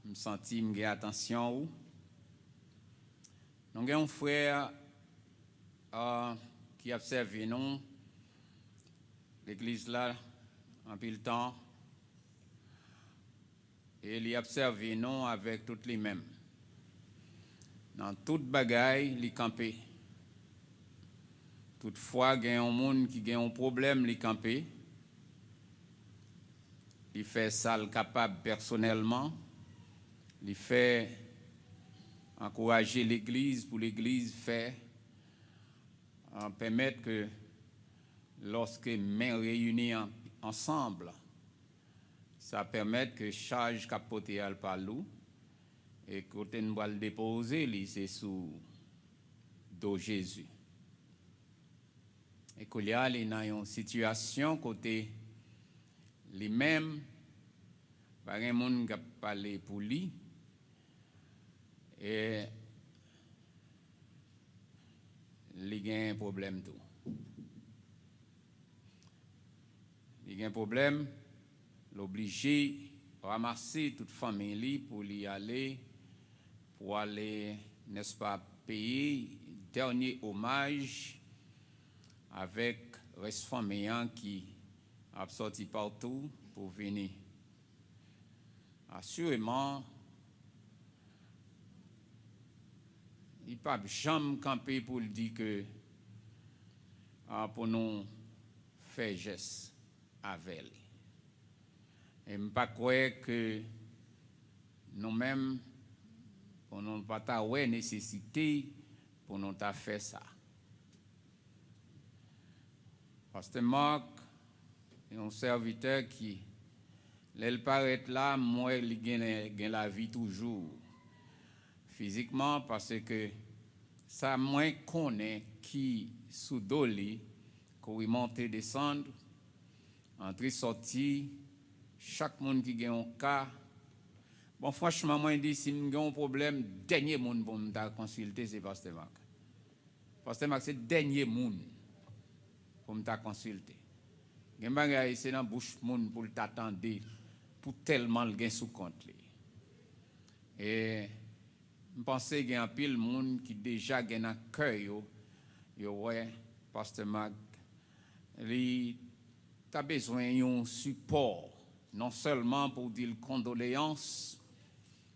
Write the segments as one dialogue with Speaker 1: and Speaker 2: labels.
Speaker 1: me senti me attention ou. Nous avons un frère qui a servi nous l'église là en pile temps et il a servi nous avec toutes les mêmes. Dans toute bagaille, il campé. Toutefois, il y a un monde qui a un problème, il campé. Il fait ça le capable personnellement. Il fait encourager l'église pour l'église faire permettre que lorsque mains réunies ensemble, ça permet que charge capote al par nous et côté nous va le déposer, c'est sous dos Jésus. Et qu'il y a une situation côté les mêmes, par un monde qui a parlé pour lui, et il y a un problème tout. Il y a un problème, l'obliger à ramasser toute famille pour y aller, n'est-ce pas, payer dernier hommage avec reste famille qui a sorti partout pour venir. Assurément, il n'y a pas jamais campé pour dire que pour nous faire geste avec lui. Et je ne pas croire que nous-mêmes, pour nous pas avoir nécessité pour nous faire ça. Pasteur Marc est un serviteur qui, il paraît là, moi, il gagne la vie toujours. Physiquement, parce que ça, moi, connaît qui, sous doli, qu'on monte et descendre, entrer, sortir, chaque monde qui a un cas. Bon, franchement, moi, je dis, si nous avons un problème, dernier monde pour nous consulter, c'est Pasteur Marc. Pasteur Marc, c'est le dernier monde pour nous consulter. Il y a des dans la bouche monde pour t'attendre, pour tellement le gain sous compte. Et je pense qu'il y a un pile de monde qui déjà gagne un cœur, ouais, Pasteur Marc, il a besoin d'un support, non seulement pour dire condoléances,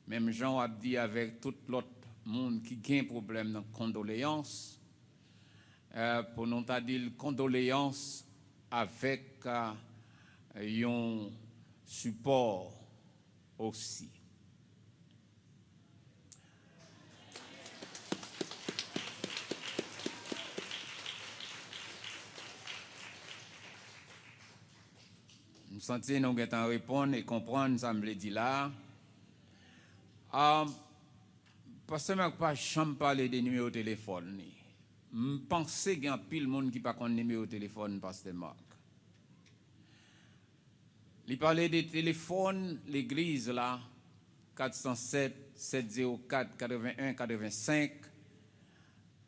Speaker 1: même Jean a dit avec tout l'autre monde qui a un problème de condoléances, pour nous dire condoléances avec un support aussi. Nous sentons nous allons répondre et comprendre, ça me le dit là. Parce que je ne pas jamais parler de numéro de téléphone. Je pense qu'il y a pile de monde qui n'a pas de numéro de téléphone, Pasteur Marc. Il parlait des téléphones, l'église là, 407 704 81 85.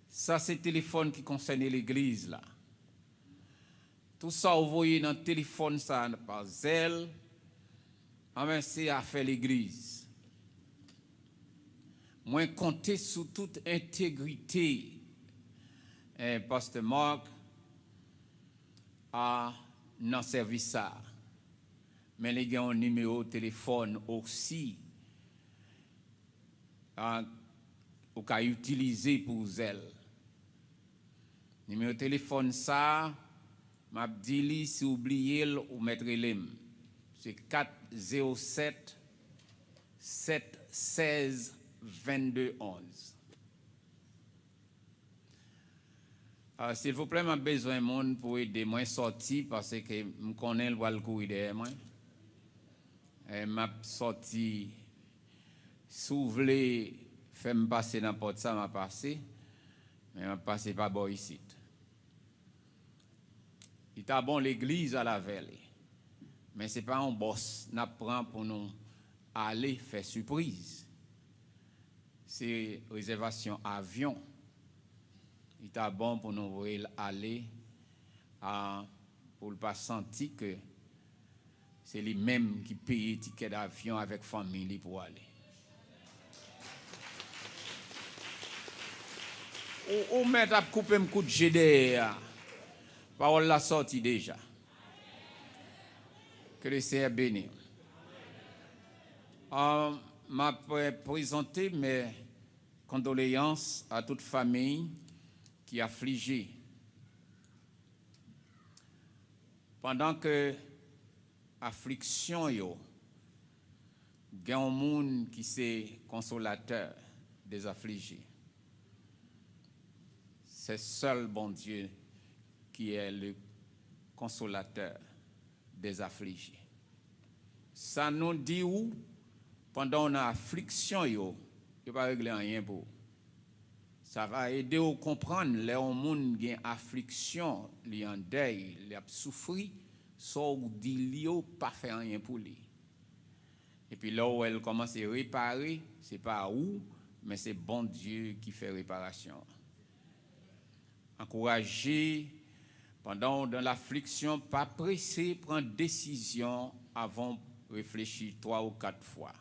Speaker 1: Ça, c'est le téléphone qui concerne l'église là. Tout ça, vous voyez dans le téléphone, ça n'a pas zèle. C'est à faire l'église. Moi, compter sur toute intégrité, Pasteur Marc, dans le service ça. Mais il y a un numéro de téléphone aussi, qu'on peut utiliser pour zèle. Numéro de téléphone ça, m'a dit si oubliez ou mettre l'em. C'est 407 716 22 11. S'il vous plaît, m'a besoin de monde pour aider moi sortir parce que je connais le courir derrière moi. M'a sorti si vous voulez faire me passer n'importe ça m'a passé mais m'a passé pas bon ici. Il t'a bon l'église à la veille. Mais c'est pas un boss n'apprend pour nous aller faire surprise. C'est réservation avion. Il t'a bon pour nous aller pour ne pas sentir que c'est lui-même qui paye le ticket d'avion avec famille pour aller. ou mettre à couper un coup de GDA. Parole la sortie déjà. Que le Seigneur bénisse. M'a présenté mes condoléances à toute famille qui est affligée. Pendant que affliction yo, il y a un monde qui est consolateur des affligés. C'est seul bon Dieu qui est le consolateur des affligés. Ça nous dit où, pendant une affliction, il ne va pas régler rien pour. Ça va aider à comprendre les gens qui ont affliction, les en deuil, les souffrir, soit dit qu'ils pas faire rien pour lui. Et puis là où elle commence à réparer, ce n'est pas où, mais c'est bon Dieu qui fait réparation. Encourager, pendant dans l'affliction, pas pressé, prendre décision avant de réfléchir 3 ou 4 fois.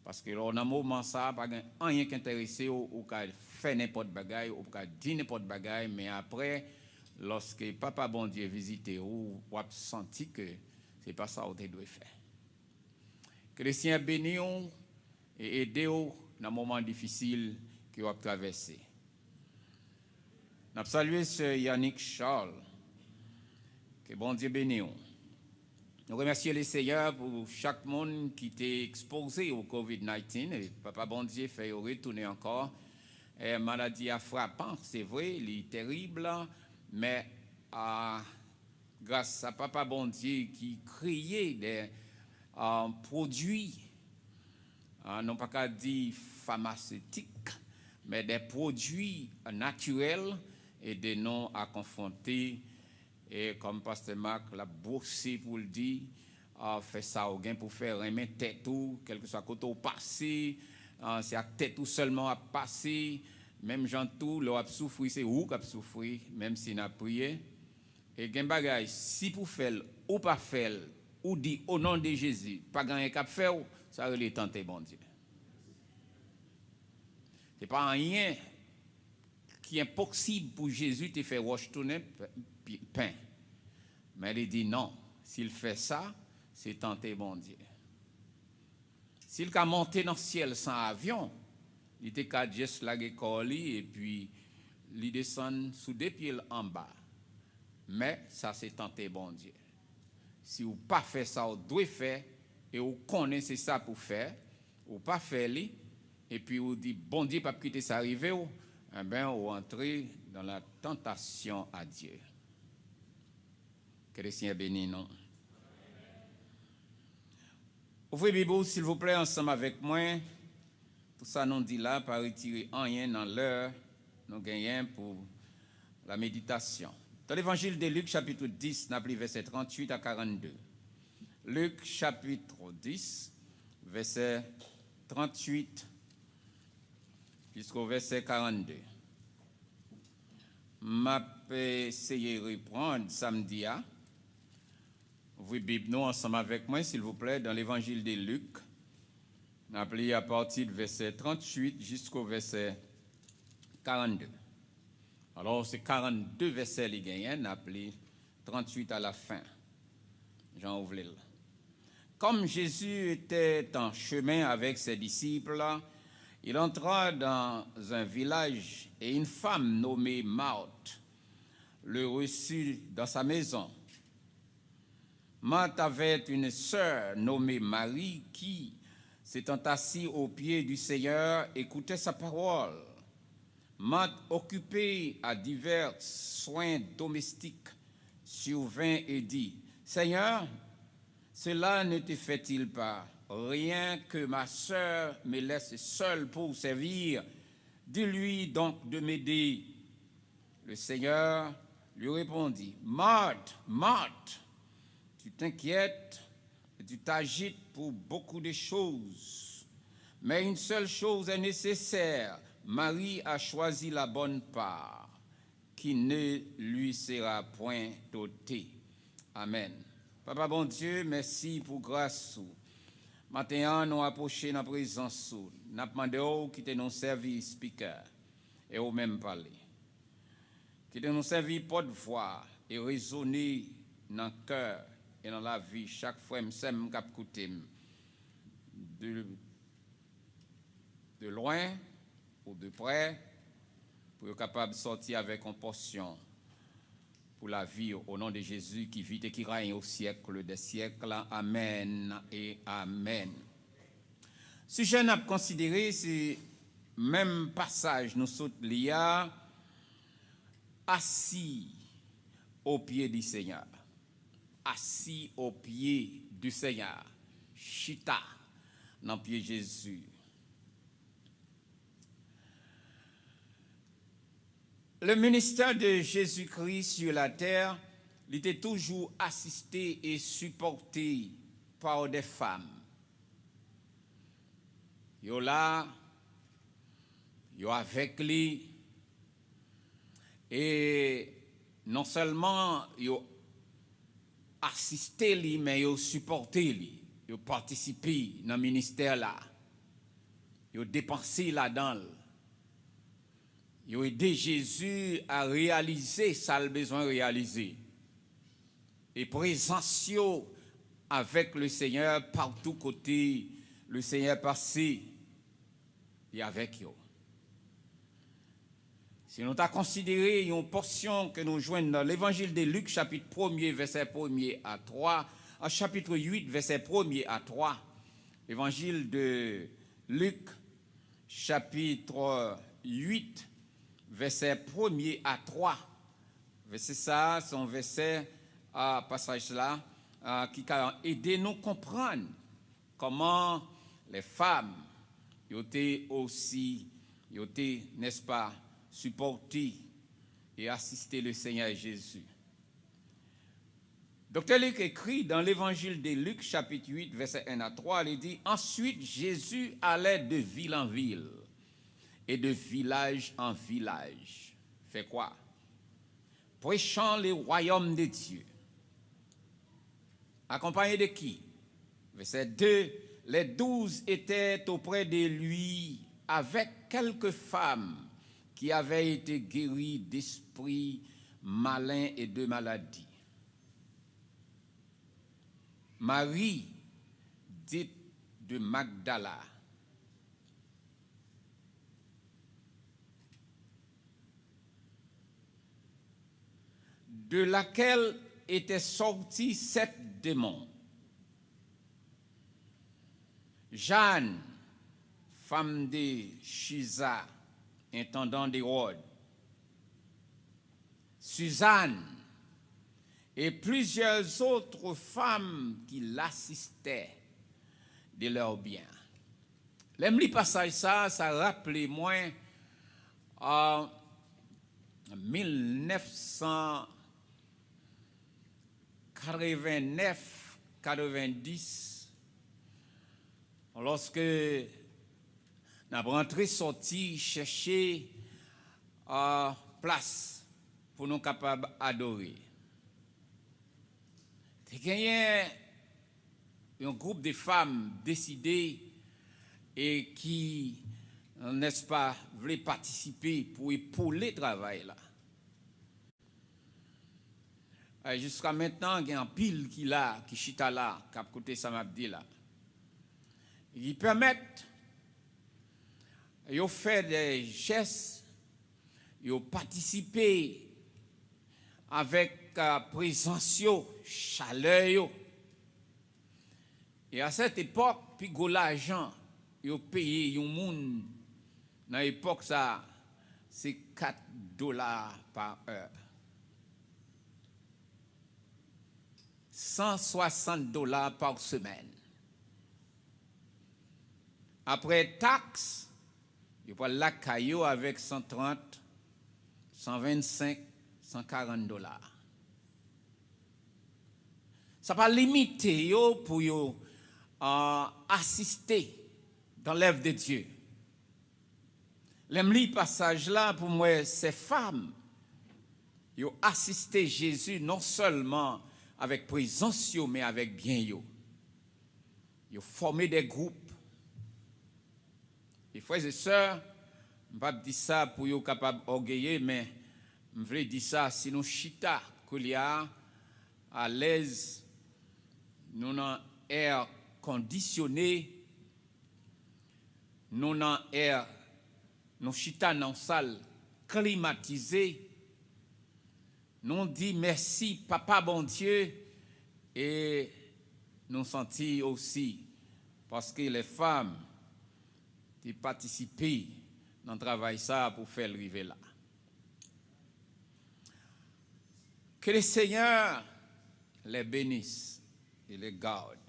Speaker 1: Parce que là, dans un moment, ça, pas rien qui intéressé ou qu'à faire n'importe bagaille, ou qu'à dire n'importe bagaille, mais après, lorsque Papa bon Dieu visite ou a senti que c'est pas ça que tu dois faire. Que le Seigneur bénisse et aide dans un moment difficile que vous avez traversé. Nous saluons ce Yannick Charles. Que bon Dieu bénisse. Nous remercions le Seigneur pour chaque monde qui était exposé au COVID-19. Et Papa bon Dieu fait retourner encore. La maladie a frappant, c'est vrai, elle est terrible, mais grâce à Papa bon Dieu qui créait des produits, non pas qu'à dire pharmaceutiques, mais des produits naturels et des noms à confronter. Et comme Pasteur Marc l'a bossé pour le dire, fait ça au gain pour faire remet tête tout, quel que soit côté au passé, c'est à tête tout seulement à passer, même gens tout, l'on a souffert, c'est où qu'a souffert, même si n'a prié. Et gain bagay, si pour faire ou pas faire, ou dit au nom de Jésus, pas gagner qu'à faire, ça va les tenter bon Dieu. C'est pas rien qui est impossible pour Jésus de faire roche tourner pain. Mais il dit non, s'il fait ça, c'est tenter bon Dieu. S'il a monté dans le ciel sans avion, il était qu'à juste la colis et puis il descend sous des pieds en bas. Mais ça c'est tenter bon Dieu. Si vous pas fait ça, vous devez faire et vous connaissez ça pour faire, ou pas faire li, et puis vous dit bon Dieu pas quitter ça arriver, eh bien vous entrez dans la tentation à Dieu. Que le Seigneur bénisse, non? Ouvrez Bible, s'il vous plaît, ensemble avec moi. Tout ça, nous dit là, pas retirer rien dans l'heure, nous gagnons pour la méditation. Dans l'évangile de Luc, chapitre 10, nous appelons verset 38 à 42. Luc, chapitre 10, verset 38 jusqu'au verset 42. Je vais essayer de reprendre samedi. Ouvrez Bible nous ensemble avec moi, s'il vous plaît, dans l'évangile de Luc. Nous appelons à partir du verset 38 jusqu'au verset 42. Alors, c'est 42 versets les gagnants, nous appelons 38 à la fin. Jean ouvre. Comme Jésus était en chemin avec ses disciples, il entra dans un village et une femme nommée Marthe le reçut dans sa maison. Marthe avait une sœur nommée Marie qui, s'étant assise aux pieds du Seigneur, écoutait sa parole. Marthe, occupée à divers soins domestiques, survint et dit, « Seigneur, cela ne te fait-il pas rien que ma sœur me laisse seule pour servir? Dis-lui donc de m'aider. » Le Seigneur lui répondit, « Marthe, Marthe, tu t'inquiètes et tu t'agites pour beaucoup de choses. Mais une seule chose est nécessaire. Marie a choisi la bonne part, qui ne lui sera point ôtée. » Amen. Papa bon Dieu, merci pour grâce. Maintenant, nous approchons dans la présence. Nous demandons qui est nos service speaker. et au même parler. Qui de nous servir porte-voix et résonner dans le cœur et dans la vie chaque fois m'sem cap côté de loin ou de près pour être capable de sortir avec une portion pour la vie au nom de Jésus qui vit et qui règne au siècle des siècles. Amen et amen. Sujet à considérer, c'est même passage nous saute l'IA assis au pied du Seigneur. Assis au pied du Seigneur. Chita dans le pied de Jésus. Le ministère de Jésus-Christ sur la terre, il était toujours assisté et supporté par des femmes. Yo là, yo avec lui, et non seulement yo assisté lui, mais yo supporté lui, yo participé dans le ministère là, yo dépensé là-dedans. Ils ont aidé Jésus à réaliser ça le besoin de réaliser. Et présence avec le Seigneur partout côté, le Seigneur passé et avec eux. Si nous avons considéré une portion que nous joignons dans l'évangile de Luc, chapitre 1er, verset 1er à 3, à chapitre 8, verset 1er à 3, l'évangile de Luc, chapitre 8, verset 1er à 3. Verset ça, son verset, passage là, qui a aidé nous comprendre comment les femmes étaient aussi, n'est-ce pas, supportées et assisté le Seigneur Jésus. Docteur Luc écrit dans l'évangile de Luc, chapitre 8, verset 1 à 3, il dit « Ensuite, Jésus allait de ville en ville et de village en village. » Fait quoi? Prêchant le royaume de Dieu. Accompagné de qui? Verset 2, les 12 étaient auprès de lui avec quelques femmes qui avaient été guéries d'esprits malins et de maladies. Marie, dite de Magdala, de laquelle étaient sortis 7 démons. Jeanne, femme de Chisa, intendant d'Hérode. Suzanne et plusieurs autres femmes qui l'assistaient de leurs biens. L'emli passage ça rappelait moi en 1989-90, lorsque nous avons rentré, sorti, chercher place pour nous capables d'adorer. Il y a un groupe de femmes décidées et qui, n'est-ce pas, voulaient participer pour épauler le travail là. Jusqu'à maintenant, il y a un pile qui chita là, qui a côté Samabdi là. Ils permettent, ils faire des gestes, ils participer avec présence, chaleur. Et à cette époque, puis go l'argent, ils payé un monde. Dans l'époque ça, c'est $4 par heure. $160 par semaine. Après taxe, il faut la caillou avec 130, 125, $140. Ça va limiter yo pour yo assister dans l'œuvre de Dieu. L'emli passage là pour moi ces femmes yo assisté Jésus non seulement avec présence yo mais avec bien yo. Yo formé des groupes. Et frères et sœurs, Je ne pas dire ça pour être capable d'orgueiller, mais je veux dire ça si nous chita qu'il y a à l'aise, nous avons air conditionné, nous avons air, nous chita dans salle climatisée, nous dit merci papa bon Dieu et nous sentons aussi parce que les femmes qui participent dans le travail ça pour faire arriver là. Que le Seigneur les bénisse et les garde.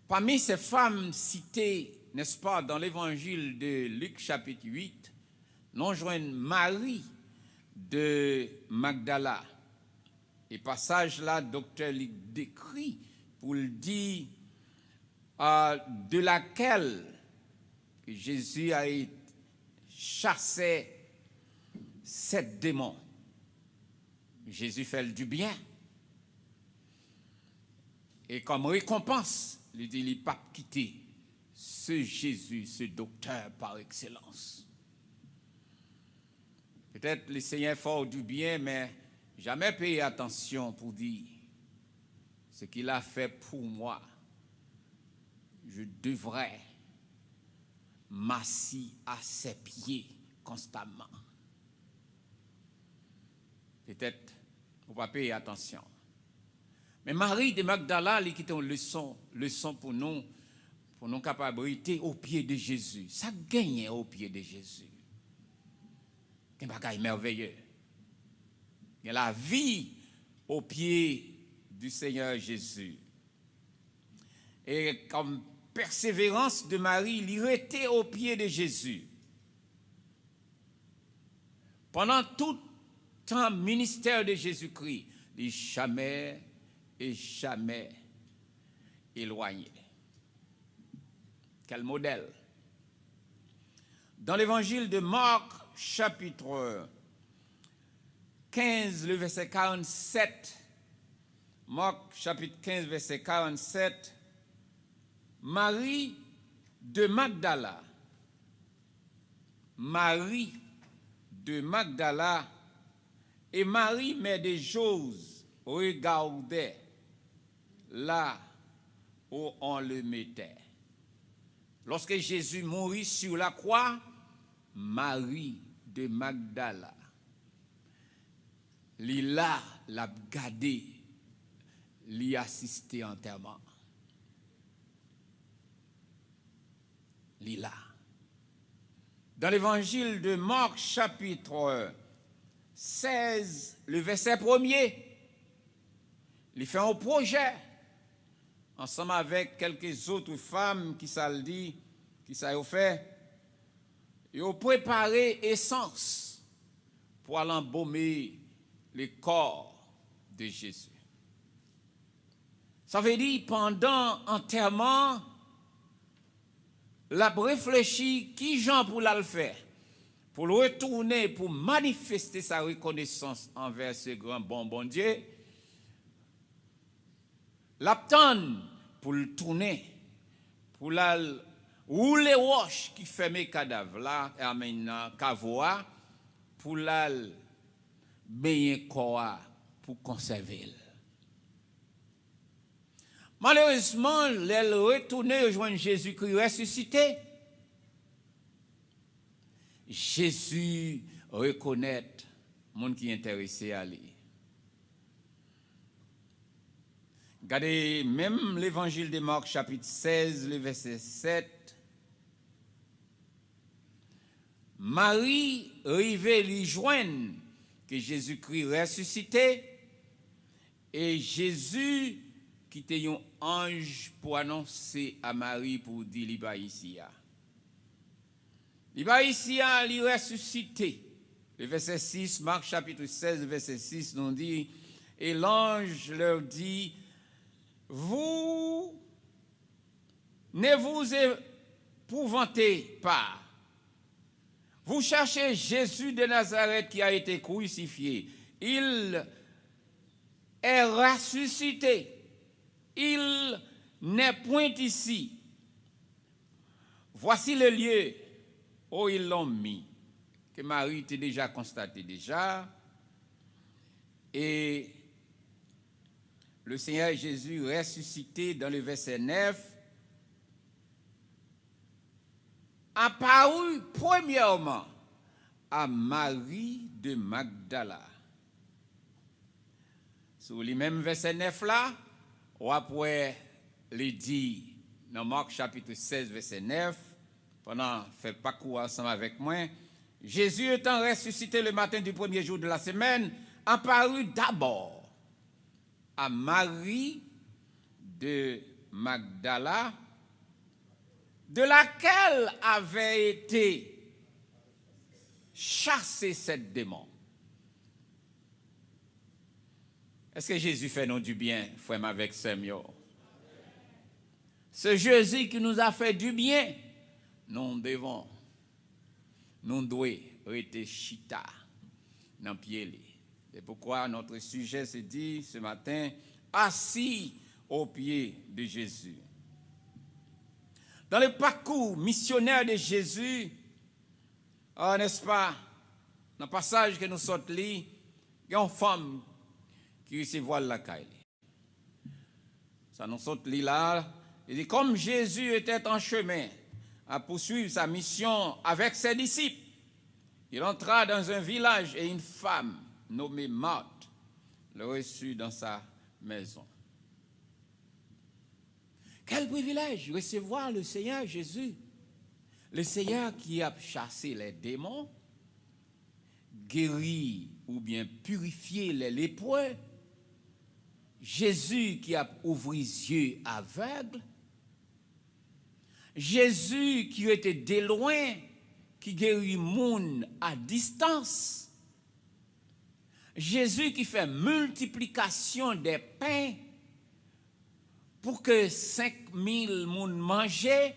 Speaker 1: Parmi ces femmes citées, n'est-ce pas, dans l'évangile de Luc chapitre 8, nous joignons Marie de Magdala. Et passage là, docteur Luc décrit pour le dire de laquelle Jésus a chassé 7 démons. Jésus fait du bien. Et comme récompense, il dit, il n'a pas quitté ce Jésus, ce docteur par excellence. Peut-être le Seigneur fait du bien, mais jamais payer attention pour dire ce qu'il a fait pour moi. Je devrais m'assis à ses pieds constamment. Peut-être, on ne va pas payer attention. Mais Marie de Magdala, elle quitte une leçon pour nous capables au pied de Jésus. Ça gagne au pied de Jésus. C'est un bagage merveilleux. Il y a la vie au pied du Seigneur Jésus. Et comme persévérance de Marie, il était au pied de Jésus. Pendant tout le ministère de Jésus-Christ, il jamais et jamais éloigné. Quel modèle! Dans l'évangile de Marc, chapitre 15, le verset 47, Marc, chapitre 15, verset 47, Marie de Magdala, et Marie, mère de Jose, regardait là où on le mettait. Lorsque Jésus mourut sur la croix, Marie de Magdala, l'a gardé, l'y assisté enterrement. Lila. Dans l'évangile de Marc, chapitre 16, le verset 1er, il fait un projet ensemble avec quelques autres femmes qui ça le dit, qui ça a fait. Ils ont préparé essence pour aller embaumer le corps de Jésus. Ça veut dire pendant l'enterrement, l'a réfléchi qui Jean pour le faire, pour le retourner, pour manifester sa reconnaissance envers ce grand bon Dieu. L'attendre pour le tourner, pour la rouler roche qui ferme cadavre là, et amène cavoa, pour la baigner corps pour conserver. Malheureusement, elle retournait rejoindre Jésus-Christ ressuscité. Jésus reconnaît le monde qui est intéressé à lui. Regardez même l'évangile de Marc, chapitre 16, le verset 7. Marie arrivait lui joindre que Jésus-Christ ressuscité et Jésus qui était un ange pour annoncer à Marie pour dire qu'il est ici. Il est ici, il est ressuscité. Le verset 6, Marc chapitre 16, verset 6, nous dit, et l'ange leur dit, vous ne vous épouvantez pas. Vous cherchez Jésus de Nazareth qui a été crucifié. Il est ressuscité. Il n'est point ici. voici le lieu où ils l'ont mis, que Marie était déjà constaté déjà. Et le Seigneur Jésus ressuscité dans le verset 9, apparut premièrement à Marie de Magdala. Sur les mêmes versets 9 là, ou après les dit dans Marc chapitre 16 verset 9, pendant fait parcours ensemble avec moi, Jésus étant ressuscité le matin du premier jour de la semaine, apparut d'abord à Marie de Magdala, de laquelle avait été chassé cette démon. Est-ce que Jésus fait nous du bien, frère avec Samuel? Ce Jésus qui nous a fait du bien, nous devons rester chita dans le pied. C'est pourquoi notre sujet se dit ce matin, assis aux pieds de Jésus. Dans le parcours missionnaire de Jésus, n'est-ce pas, dans le passage que nous sortons, il y a une femme qui recevoir la caille. Ça nous sort là. Il dit, comme Jésus était en chemin à poursuivre sa mission avec ses disciples, il entra dans un village et une femme nommée Marthe le reçut dans sa maison. Quel privilège recevoir le Seigneur Jésus, le Seigneur qui a chassé les démons, guéri ou bien purifié les lépreux, Jésus qui a ouvert les yeux aveugles, Jésus qui était de loin, qui guérit le monde à distance, Jésus qui fait multiplication des pains pour que 5000 personnes mangent.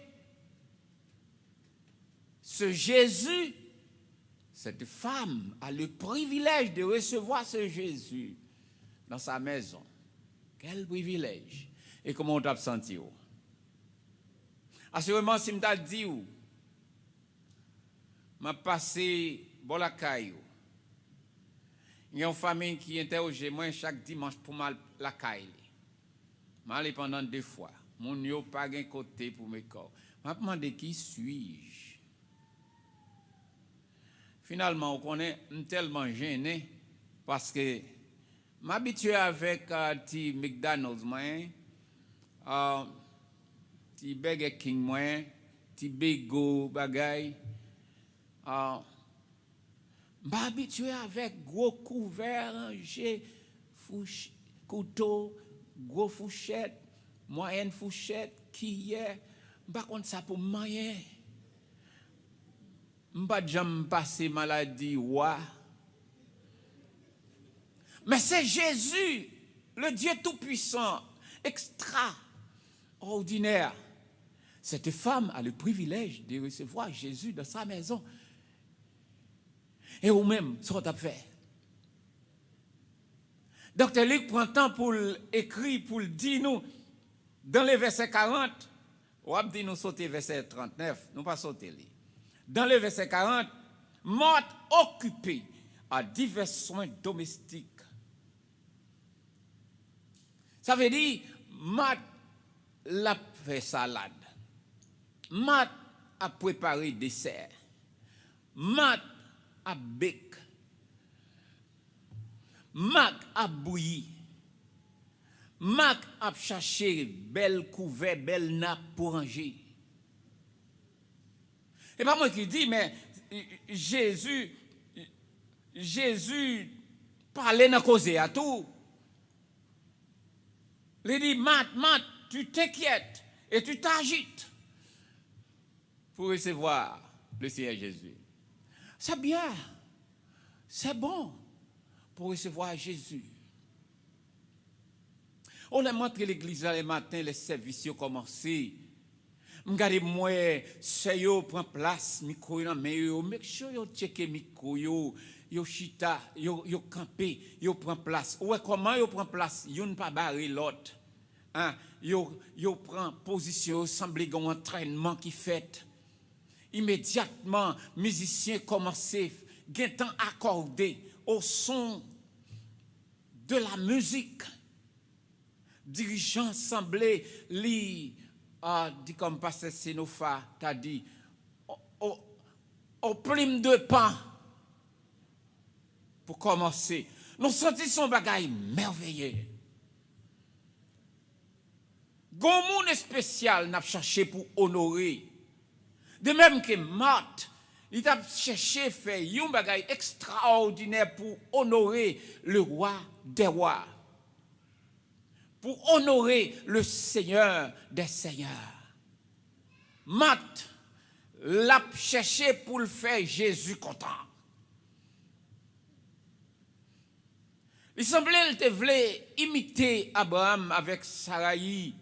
Speaker 1: Ce Jésus, cette femme a le privilège de recevoir ce Jésus dans sa maison. Quel privilège! Et comment on t'a senti? Assurément, si je t'ai dit, je passé bon la caille. Il y a une famille qui interroge moi chaque dimanche pour la caille. Je suis allé pendant 2 fois. Mon n'a pas de côté pour mes corps. Je me demande qui suis-je. Finalement, on connaît tellement gêné parce que je m'habitue avec petit McDonald's, petit Burger King, petit Bego, bagay. Je m'habitue avec gros couverts, rangé, couteau, gros fourchette, moyenne fourchette, qui est. Je ne sais pas ça pour moyen. Je ne sais pas jamais passer maladie, Mais c'est Jésus, le Dieu tout-puissant, extraordinaire. Cette femme a le privilège de recevoir Jésus dans sa maison. Et vous-même, ce qu'on a fait. Docteur Luc prend le temps pour écrire, pour le dire nous, dans le verset 40, ou a dit nous sauter verset 39, nous pas sauter. Dans le verset 40, Marthe occupée à divers soins domestiques. Ça veut dire, Marthe l'a fait salade. Marthe a préparé dessert. Marthe a bec. Marthe a bouilli. Marthe a cherché belle couvert, belle nappe pour ranger. Et pas moi qui dis, mais Jésus parlait dans cause à tout. Il dit, Marthe, tu t'inquiètes et tu t'agites pour recevoir le Seigneur Jésus. C'est bien, c'est bon pour recevoir Jésus. On a montré l'église le matin, les services ont commencé. Regardez moi, c'est yo prend place, micro dans mais yo make sure yo checker micro yo chita, yo camper, yo prend place. Ouais, comment yo prend place? Yo ne pas barrer l'autre. Hein, yo prend position, semble un entraînement qui fait. Immédiatement, musiciens commençaient à temps accordé au son de la musique. Dirigeant semblait dit comme pasteur Sénopha t'a dit au prime de pain pour commencer. Nous sentons son bagaille merveilleux. Gon monde spécial n'a cherché pour honorer. De même que Marthe, il a cherché faire un bagaille extraordinaire pour honorer le roi des rois. Pour honorer le Seigneur des seigneurs. Marthe l'a cherché pour le faire Jésus content. Il semblait qu'il voulait imiter Abraham avec Saraï.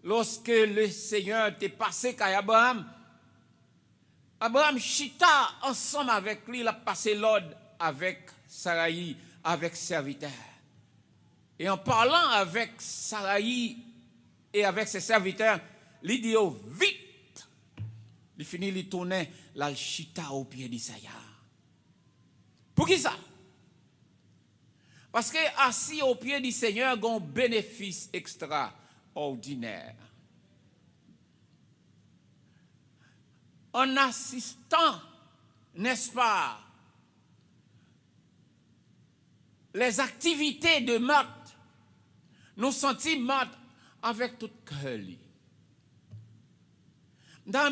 Speaker 1: Lorsque le Seigneur était passé à Abraham, Abraham chita ensemble avec lui, il a passé l'ordre avec Saraï, avec serviteur. Et en parlant avec Saraï et avec ses serviteurs, il dit vite, il finit, il tourne la chita au pied d'Isaïa. Pour qui ça? Parce que assis au pied du Seigneur, il y a un bénéfice extraordinaire. En assistant, n'est-ce pas, les activités de Marthe, nous sentons Marthe avec tout cœur.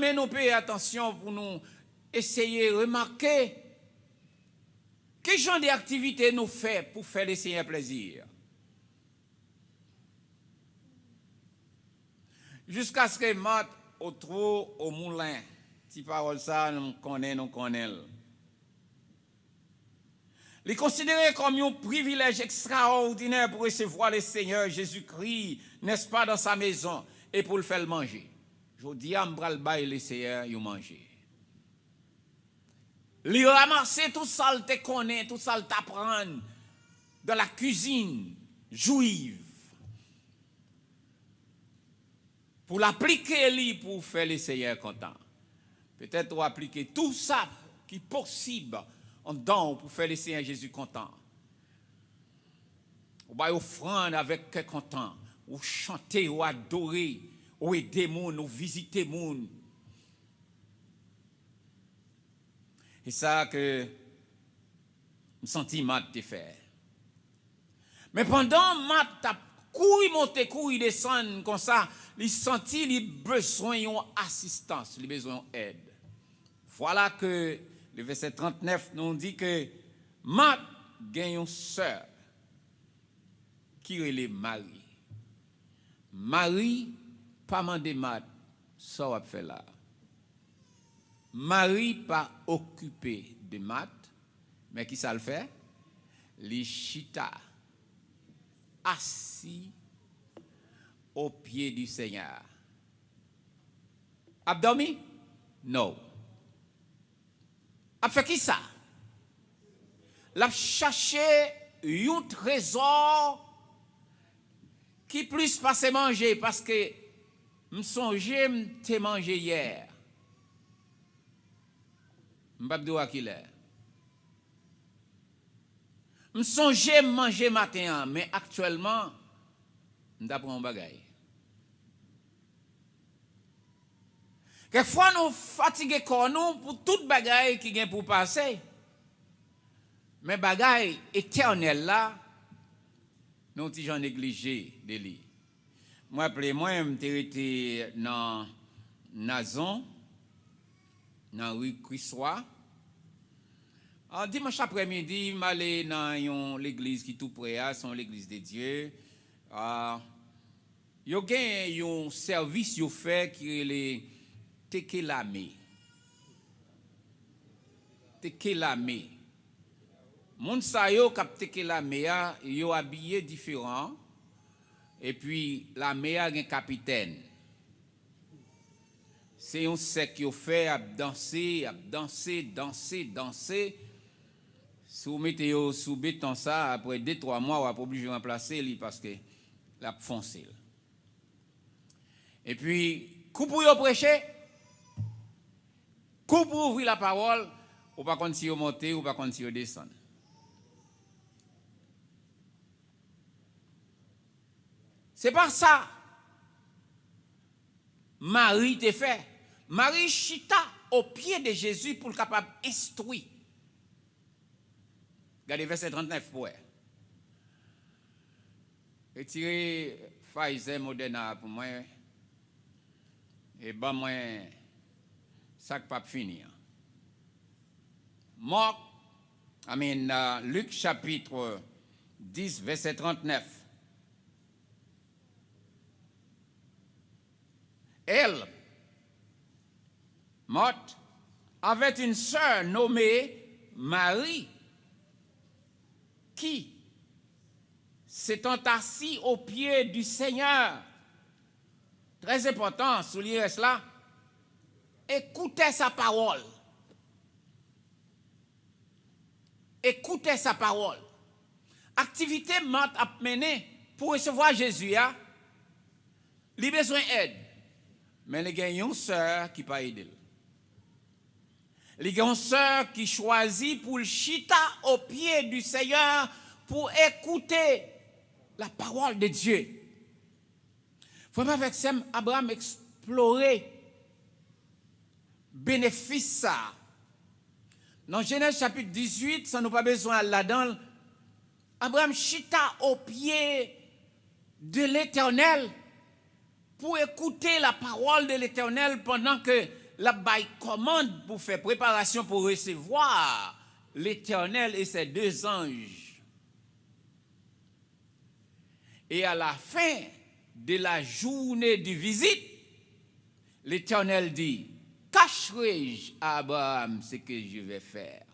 Speaker 1: Mais nous payons attention pour nous essayer de remarquer quel genre d'activité nous fait pour faire le Seigneur plaisir. Jusqu'à ce que Marthe au trou, au moulin, si parole ça, nous connaissons. Il est considéré comme un privilège extraordinaire pour recevoir le Seigneur Jésus-Christ, n'est-ce pas, dans sa maison, et pour le faire manger. Je dis à Mbral le Seigneur, il manger. Il ramasse tout ça, il te connaît, tout ça, il t'apprend dans la cuisine juive. Pour l'appliquer, pour faire le Seigneur content. Peut-être pour appliquer tout ça qui est possible en don pour faire le Seigneur Jésus content. On va offrande avec cœur content, ou chanter, ou adorer, ou aider les gens, ou visiter les gens. Et ça que je sens Matt te faire. Mais pendant Matt a couille monter, couille descendre comme ça, il sentit il besoin d'une assistance, il besoin d'aide. Voilà que le verset 39 nous dit que Matt gagne une sœur qui est Marie. Marie pas mandé Matt, ça va faire là. Marie pas occupé de Matt, mais qui ça le fait? Les chita assis au pied du Seigneur. Abdomi? Non. A fait qui ça? L'a cherché un trésor qui plus pas se manger parce que me songeais me manger hier. M'babdou à qui l'est. Me songeais manger matin mais actuellement m'dapprend un bagay. Quelquefois nous fatigués comme nous pour toute bagaille qui vient pour passer. Mais bagaille éternelle là, nous t'y négligé de lui. Moi appelez-moi m'était dans Nazon, dans rue Crissois. En dimanche après-midi, m'aller dans l'église qui tout près, c'est l'église de Dieu. Yo gen un service yo fait qui est le Tekelame. Tekelame. Moun sa yo kap Tekelame yo habillé différent et puis la mea gen capitaine. C'est un sec yo fait à danser. Si vous mettez yo sous béton ça après 2-3 mois on va obligé de remplacer lui parce que la foncé. Et puis coup pour yo prêcher Coup pour ouvrir la parole, ou pas quand si vous montez, ou pas quand si vous descendez. C'est pas ça. Marie te fait. Marie chita au pied de Jésus pour le capable instruire. Regardez verset 39 pour elle. Retirez Pfizer Moderna pour moi. Et ben moi, ça pas finir. Luc chapitre 10, verset 39. Elle, Marthe, avait une sœur nommée Marie, qui, s'étant assis aux pieds du Seigneur, très important, souligner cela, écoutait sa parole. Écoutez sa parole. Activité Marthe a mené pour recevoir Jésus, il a besoin d'aide. Mais il y a une sœur qui pas aidé. Il y a une sœur qui choisit pour le chita au pied du Seigneur pour écouter la parole de Dieu. Faut avec ça, Abraham explorer bénéfice ça. Dans Genèse chapitre 18, ça n'a pas besoin là-dedans. Abraham chita au pied de l'Éternel pour écouter la parole de l'Éternel pendant que la baille commande pour faire préparation pour recevoir l'Éternel et ses deux anges. Et à la fin de la journée de visite, l'Éternel dit, cacherai-je à Abraham ce que je vais faire?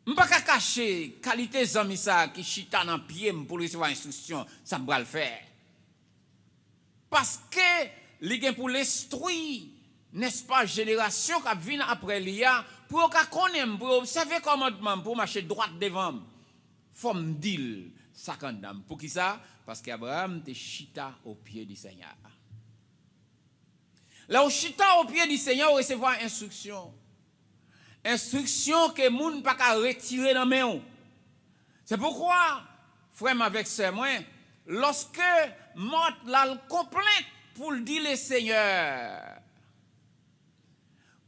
Speaker 1: Je ne peux pas cacher qualité zami ça qui chita dans pied pour recevoir instruction, ça me va le faire. Parce que les pour l'instruire, n'est-ce pas, génération qui vient après l'IA, pour qu'on connaisse, pour observer commandement, pour marcher droit devant, faut me dire ça quand même. Pour qui ça? Parce qu'Abraham te chita au pied du Seigneur. Là où chita au pied du Seigneur, recevoir instruction. Instruction que moun pas qu'à retirer dans main. C'est pourquoi, frère avec sœur moi, lorsque Marthe la complainte pour le dire le Seigneur,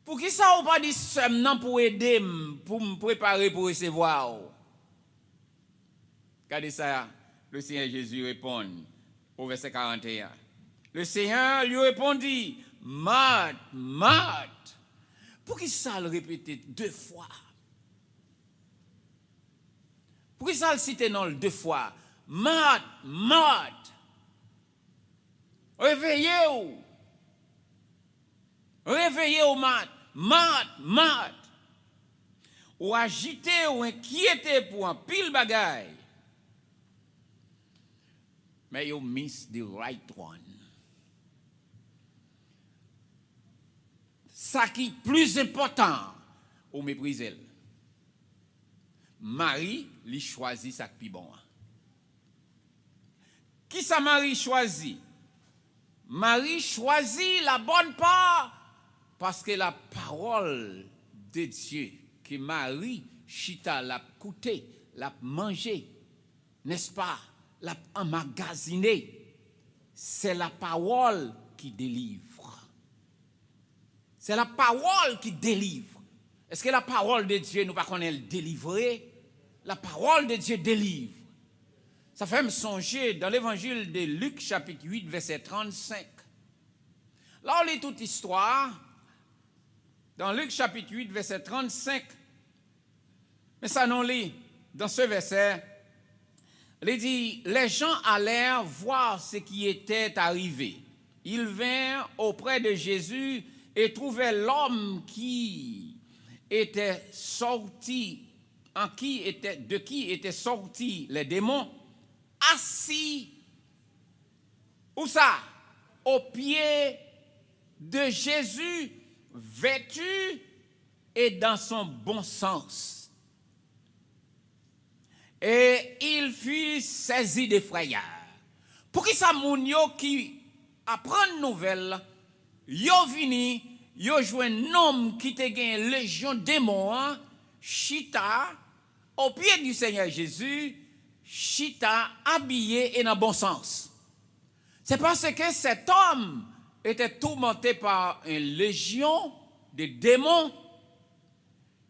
Speaker 1: pour qui ça ou pas dit seulement pour aider pour me préparer pour recevoir? Regardez ça, le Seigneur Jésus répond au verset 41. Le Seigneur lui répondit, Marthe, Marthe, pour qui ça le répéter deux fois? Pour qui ça le citer non deux fois? Marthe, Marthe, réveillez-vous. Réveillez-vous, Marthe, Marthe, Marthe. Ou agité ou inquiété pour un pile bagaille. Mais you miss the right one. Ça qui est plus important, ou méprisez. Marie, lui choisit ça qui est bon. Qui ça Marie choisit? Marie choisit la bonne part parce que la parole de Dieu que Marie chita l'a coûté, l'a mangé, n'est-ce pas? L'a emmagasiné. C'est la parole qui délivre. C'est la parole qui délivre. Est-ce que la parole de Dieu, nous pas qu'on est délivrer? La parole de Dieu délivre. Ça fait me songer dans l'évangile de Luc, chapitre 8, verset 35. Là, on lit toute histoire. Dans Luc, chapitre 8, verset 35. Mais ça, non lit dans ce verset. Il dit, les gens allèrent voir ce qui était arrivé. Ils vinrent auprès de Jésus et trouvèrent l'homme qui était sorti, de qui étaient sortis les démons, assis, où ça? Au pied de Jésus, vêtu et dans son bon sens. Et il fut saisi de frayeur. Pour qui ça moun yo qui apprend nouvelle, yo vini yo joué un homme qui te gagne légion démon, chita au pied du Seigneur Jésus, chita habillé et dans le bon sens. C'est parce que cet homme était tourmenté par une légion de démons.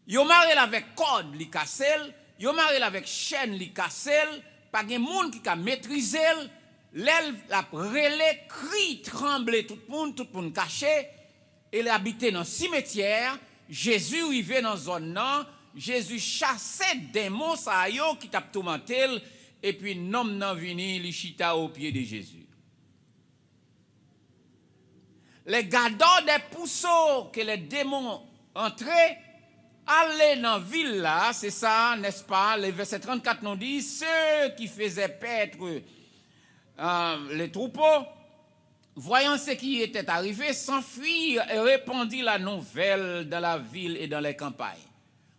Speaker 1: Yo maré avec corde li cassel, yo maré avec chaîne li cassel, pas gen monde qui ka maîtriser, l'elle la relé, cri, tremble tout le monde caché, il habitait dans le cimetière, Jésus arrivait dans zone nan, Jésus chassait démons sa yo qui t'a tourmenté et puis nom nan vini li chita au pied de Jésus. Les gardeurs des pousseaux que les démons entraient, aller dans la ville là, c'est ça, n'est-ce pas? Le verset 34 nous dit, ceux qui faisaient paître les troupeaux, voyant ce qui était arrivé, s'enfuirent et répandirent la nouvelle dans la ville et dans les campagnes.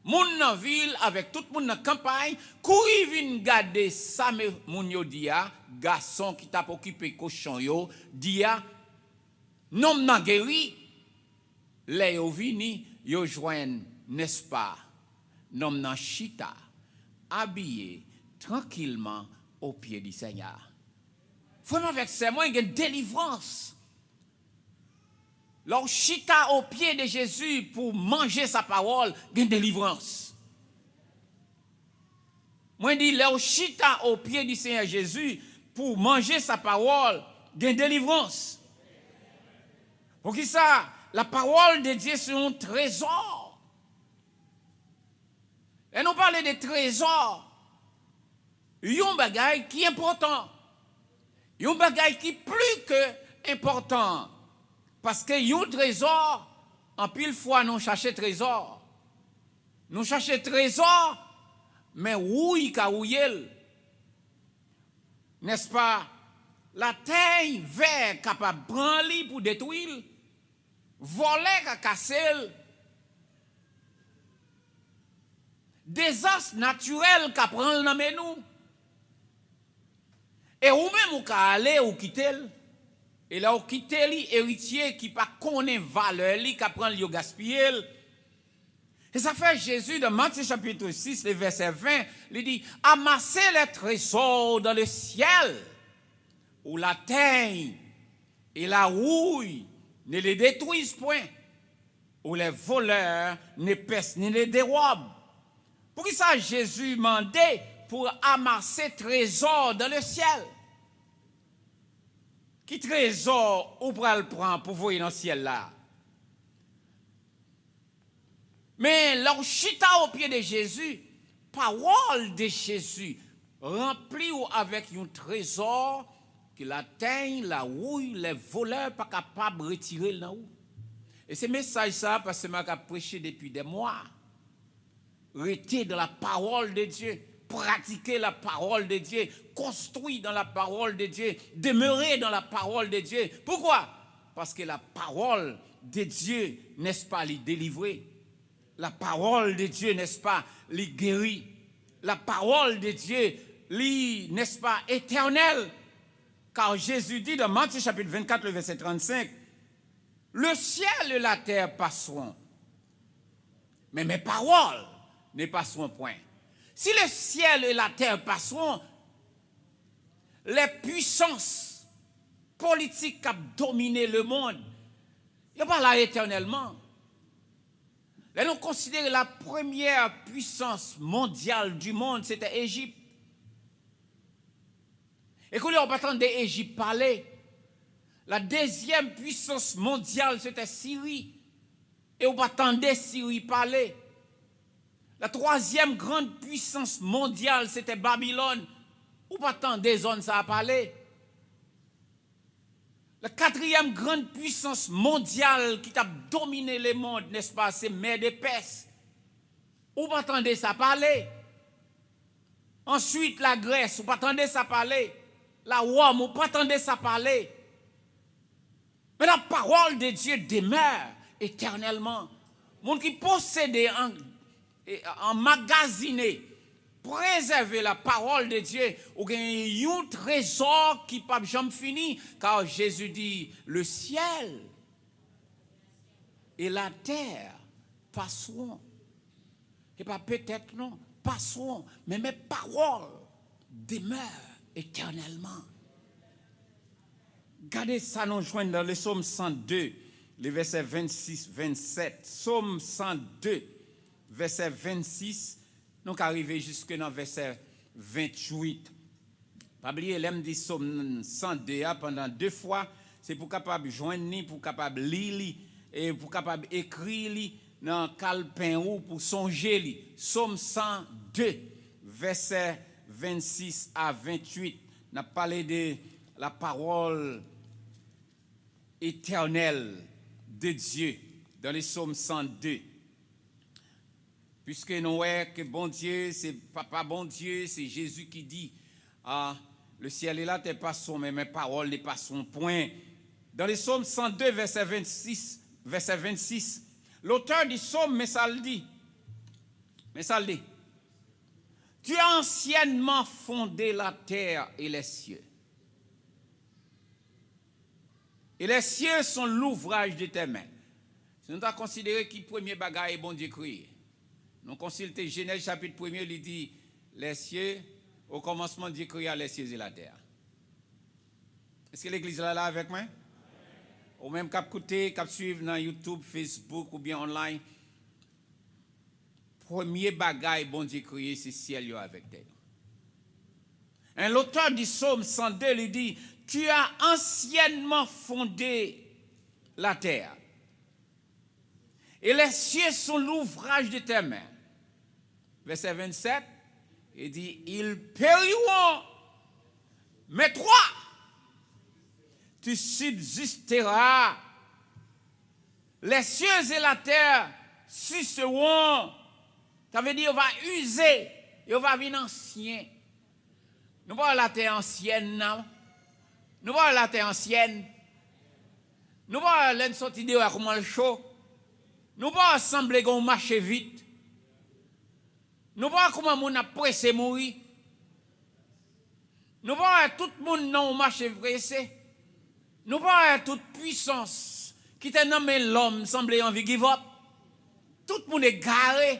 Speaker 1: Moun dans la ville, avec tout le monde dans la campagne, courir vin garder ça, moun yo dia, garçon qui t'a occupé cochon yo, dia, nom nan guéri, les yo vini, yo joignent, n'est-ce pas, nom nan chita, habillé tranquillement au pied du Seigneur. Vraiment avec ces mots, il y a une délivrance. Leur chita au pied de Jésus pour manger sa parole, il y a une délivrance. Moi, je dis, leur chita au pied du Seigneur Jésus pour manger sa parole, il y a une délivrance. Pour qui ça? La parole de Dieu, c'est un trésor. Et nous parlons de trésors. Il y a un bagage qui est important. Il y a un bagage qui est plus que important. Parce que il y a un trésor, en pile fois, nous cherchons trésor. Nous cherchons trésor, mais où il y n'est-ce pas? La terre vert capable de prendre pour détruire, voler, casser, désastre naturel qui prend dans nous. Et ou même ou ka aller ou quitter. Et là ou quitter li héritier qui pas connaît valeur li qui prend li gaspiller. Et ça fait Jésus dans Matthieu chapitre 6 le verset 20, il dit amassez les trésors dans le ciel où la terre et la rouille ne les détruisent point, où les voleurs ne pèsent ni les dérobent. Pour qui ça Jésus mandait pour amasser trésor dans le ciel? Qui trésor ou pral le prendre pour voir dans le ciel là? Mais leur chita au pied de Jésus, parole de Jésus, remplie avec un trésor que la terre, la rouille, les voleurs pas capables de retirer là haut. Et ce message ça parce que m'a prêché depuis des mois. Rester dans la parole de Dieu, pratiquer la parole de Dieu, construire dans la parole de Dieu, demeurer dans la parole de Dieu. Pourquoi? Parce que la parole de Dieu, n'est-ce pas, les délivrer. La parole de Dieu, n'est-ce pas, les guérir. La parole de Dieu, les, n'est-ce pas, éternelle. Car Jésus dit dans Matthieu chapitre 24, le verset 35, le ciel et la terre passeront, mais mes paroles ne passeront point. Si le ciel et la terre passeront, les puissances politiques qui ont dominé le monde, ils ne sont pas là éternellement. Là, nous considérons la première puissance mondiale du monde, c'était l'Égypte. Et qu'on on pas attendre l'Égypte parler. La deuxième puissance mondiale, c'était Syrie. Et on pas attendre Syrie parler. La troisième grande puissance mondiale, c'était Babylone. Ou pas tant des zones ça a parlé. La quatrième grande puissance mondiale qui a dominé le monde, n'est-ce pas, c'est Mère de Perse. Ou pas tant ça parler. Ensuite, la Grèce, ou pas tant ça parler. La Rome, ou pas tant ça parler. Mais la parole de Dieu demeure éternellement. Monde qui possède emmagasiner, préserver la parole de Dieu, ou gagne un trésor qui pas jamais fini, car Jésus dit le ciel et la terre passeront. Et pas peut-être non, passeront, mais mes paroles demeurent éternellement. Regardez ça, nous joignons dans le psaume 102, les versets 26-27. Psaume 102, verset 26, nous arrivons jusque dans verset 28. Pas oublier, l'aime dit psaume 102 pendant 2 fois, c'est pour capable joindre, pour capable lire et pour capable écrire dans calepin ou pour songer. Psaume 102, verset 26 à 28. On a parlé de la parole éternelle de Dieu dans les psaumes 102. Puisque nous voyons que bon Dieu, c'est Papa bon Dieu, c'est Jésus qui dit, le ciel est là, tes passons, mais mes paroles ne passeront point. Dans les psaumes 102, verset 26, l'auteur du psaume, mais ça le dit, tu as anciennement fondé la terre et les cieux. Et les cieux sont l'ouvrage de tes mains. Si nous avons considéré qui premier bagaille bon Dieu créé, nous consultons Genèse chapitre 1er, il dit, les cieux, au commencement Dieu créa les cieux et la terre. Est-ce que l'église est là avec moi? Ou même cap écouter, cap suivre dans YouTube, Facebook ou bien online. Premier bagaille bon Dieu créé, c'est ciel avec terre. Un l'auteur du psaume 102 lui dit, tu as anciennement fondé la terre. Et les cieux sont l'ouvrage de tes mains. Verset 27, il dit, ils périront, mais toi, tu subsisteras. Les cieux et la terre suceront. Ça veut dire, on va user et on va venir ancien. Nous parlons de la terre ancienne, non? Nous parlons de la terre ancienne. Nous parlons de la sortie de comment le chaud. Nous parlons sembler qu'on marche vite. Nous parlons comment on a pressé mourir. Nous parlons tout le monde non marche pressé. Nous parlons toute puissance qui te nommé l'homme semblait envie de give up. Tout le monde est garé.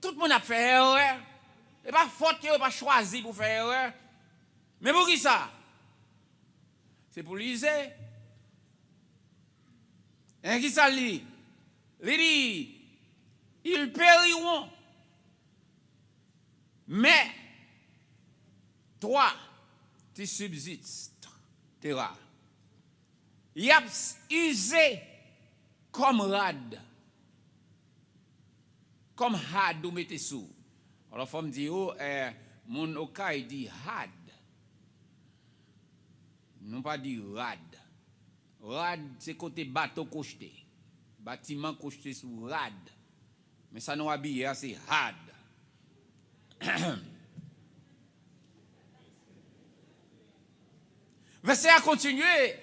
Speaker 1: Tout le monde a fait erreur. Et pas faute, il pas choisi pour faire erreur. Mais pour qui ça? C'est pour l'user. Et qui ça lit? Il dit, ils périront. Mais, toi, tu subsisteras. Il a usé comme rad. Comme had ou mettez sous. Alors, il me dit, mon oka, il dit had. Non pas dit rad. Rad, c'est côté bateau cocheté. Bâtiment cocheté sous rad. Mais ça nous habille, c'est had. Verset a continué.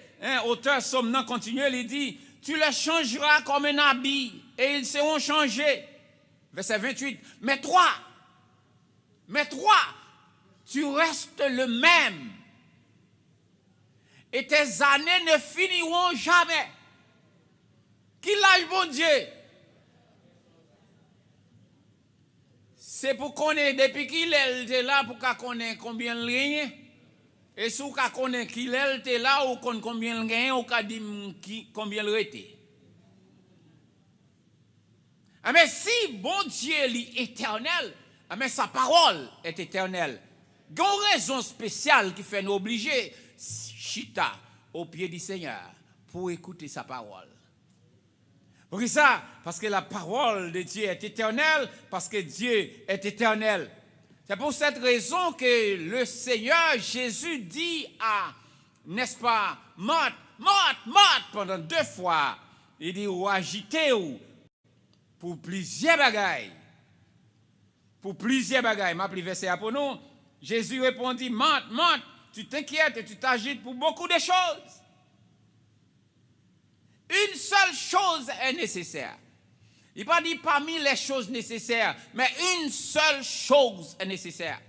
Speaker 1: Auteur somnant continue, il dit, tu les changeras comme un habit et ils seront changés. Verset 28. Mais toi, tu restes le même. Et tes années ne finiront jamais. Qui lâche bon Dieu? C'est pour qu'on ait, depuis qu'il est là, pour qu'on connaisse combien il gagne. Et si on connaît qu'il est là, ou combien il gagne, ou qu'on dit combien il était. Mais si bon Dieu est éternel, mais sa parole est éternelle. Il y a une raison spéciale qui fait nous obliger, chita, au pied du Seigneur, pour écouter sa parole. Pour ça, parce que la parole de Dieu est éternelle, parce que Dieu est éternel. C'est pour cette raison que le Seigneur Jésus dit à, n'est-ce pas, Marthe, pendant 2 fois. Il dit, ou agitez ou pour plusieurs bagailles. Pour plusieurs bagailles. M'a pris verset pour nous. Jésus répondit, Marthe, tu t'inquiètes et tu t'agites pour beaucoup de choses. Une seule chose est nécessaire. Il n'a pas dit parmi les choses nécessaires, mais une seule chose est nécessaire.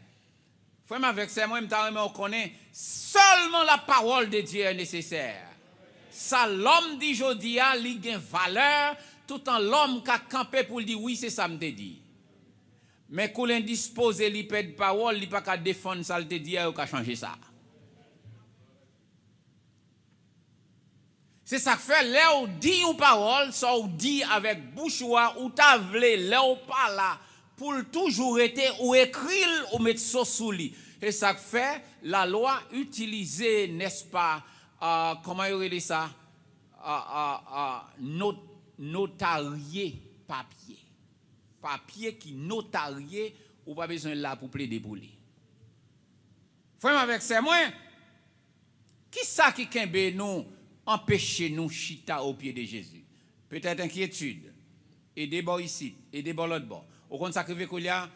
Speaker 1: Frère, avec ça, moi, je connais seulement la parole de Dieu est nécessaire. Ça, l'homme dit jodi a, li gen valeur, tout en l'homme qui a campé pour dire oui, c'est ça me te dit. Mais qu'on l'indispose, li pède parole, li pas qu'à défendre ça, le te dit, ou qu'à changer ça. C'est ça que fait, là où dit une parole, ça ou dit avec bouche ou ta vle, là ou pas là, pour toujours être ou écrire ou mettre ça sous lui. Et ça que fait, la loi utiliser, n'est-ce pas, comment il dit ça, notarié papier. Papier qui notarié, ou pas besoin là pour plaider pour lui. Frère avec ces moyens, qui ça qui kembe nous empêcher nous chita au pied de Jésus? Peut-être inquiétude, et des bords ici, et des bords l'autre bord. Au compte ça que il y a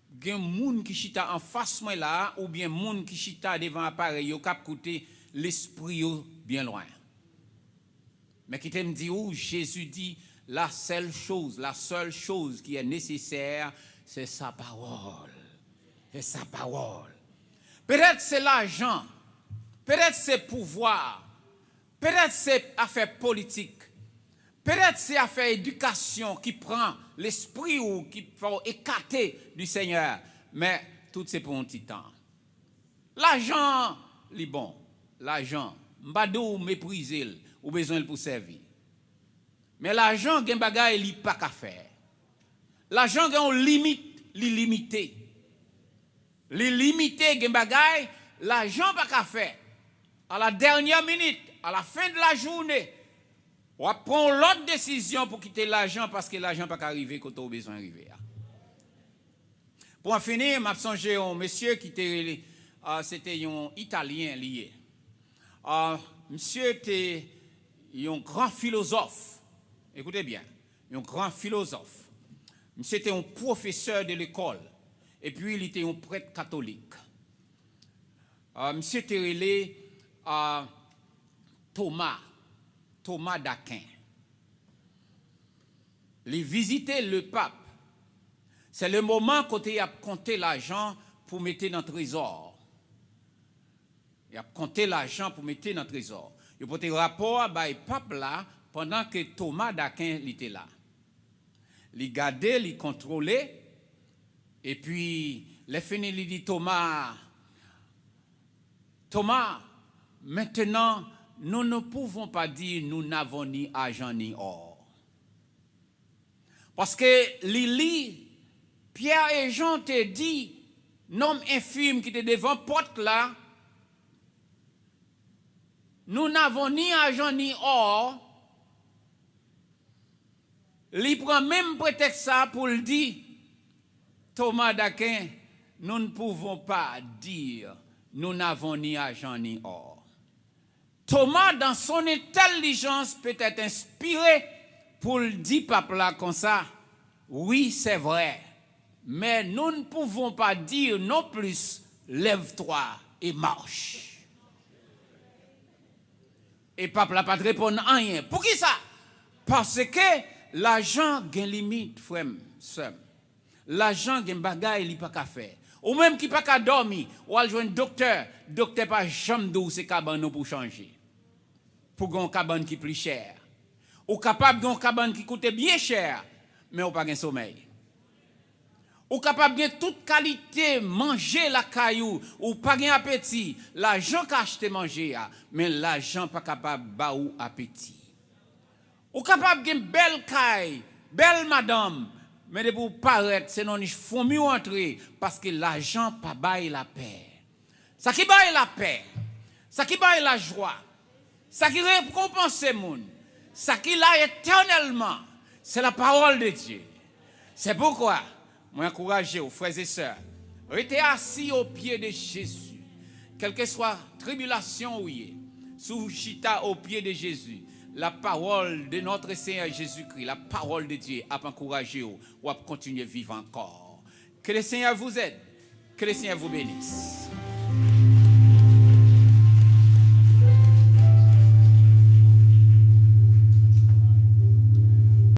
Speaker 1: des gens qui chita en face moi là, ou bien moun qui chita devant appareil, yo cap côté l'esprit bien loin. Mais qui t'aime dit où Jésus dit la seule chose qui est nécessaire, c'est sa parole. C'est sa parole. Peut-être c'est l'argent, peut-être c'est pouvoir, peut-être c'est affaire politique, peut-être c'est affaire éducation qui prend l'esprit ou qui faut écarter du Seigneur. Mais tout c'est pour un petit temps. L'argent, li bon. L'argent, m'badou mépriser ou besoin pour servir. Mais l'argent gen bagay li pas qu'à faire. L'argent gen limite, li limité. Li limité gen bagay, l'argent pas qu'à faire. À la dernière minute, à la fin de la journée, on prend l'autre décision pour quitter l'argent parce que l'argent pas qu'à arriver quand on a besoin d'arriver. Pour en finir, m'a songé un monsieur qui était c'était un Italien lié. Monsieur était un grand philosophe. Écoutez bien, un grand philosophe. Monsieur était un professeur de l'école. Et puis, il était un prêtre catholique. Monsieur était relé Thomas d'Aquin. Il visitait le pape. C'est le moment quand il a compté l'argent pour mettre dans le trésor. Il a compté l'argent pour mettre dans le trésor. Il a porté rapport à le pape là pendant que Thomas d'Aquin était là. Il gardait, il contrôlait. Et puis, les fini, il dit Thomas, maintenant, nous ne pouvons pas dire nous n'avons ni argent ni or. Parce que Lili, Pierre et Jean te dit, nom infime qui était devant porte là, nous n'avons ni argent ni or. Il prend même prétexte ça pour le dire, Thomas d'Aquin, nous ne pouvons pas dire nous n'avons ni argent ni or. Thomas, dans son intelligence, peut être inspiré pour le dire peuple là comme ça. Oui, c'est vrai. Mais nous ne pouvons pas dire non plus, lève-toi et marche. Et peuple n'a pas de répondre à rien. Pour qui ça? Parce que l'argent a une limite, frère, sœur. L'argent a une bagaille, il n'y a pas qu'à faire. Ou même qui pas qu'à dormir, ou à jouer un docteur pas jamais d'où c'est cabane pour changer. Pour un cabane qui est plus cher. Ou capable d'un cabane qui coûte bien cher, mais ou pas de sommeil. Ou capable de toute qualité manger la caillou, ou pas de appétit. L'argent qu'a acheté manger, mais l'argent pas capable ba ou appétit. Ou capable de belle caille, belle madame, mais de pour paraître, c'est non, il faut mieux entrer parce que l'argent pas baille la paix. Ça qui baille la paix, ça qui baille la joie, ça qui récompense le monde, ça qui l'a éternellement, c'est la parole de Dieu. C'est pourquoi, moi encourage aux frères et sœurs, restez assis au pied de Jésus, quelle que soit tribulation ou y est, sous chita au pied de Jésus. La parole de notre Seigneur Jésus-Christ, la parole de Dieu a encouragé ou a continuer à vivre encore. Que le Seigneur vous aide, que le Seigneur vous bénisse.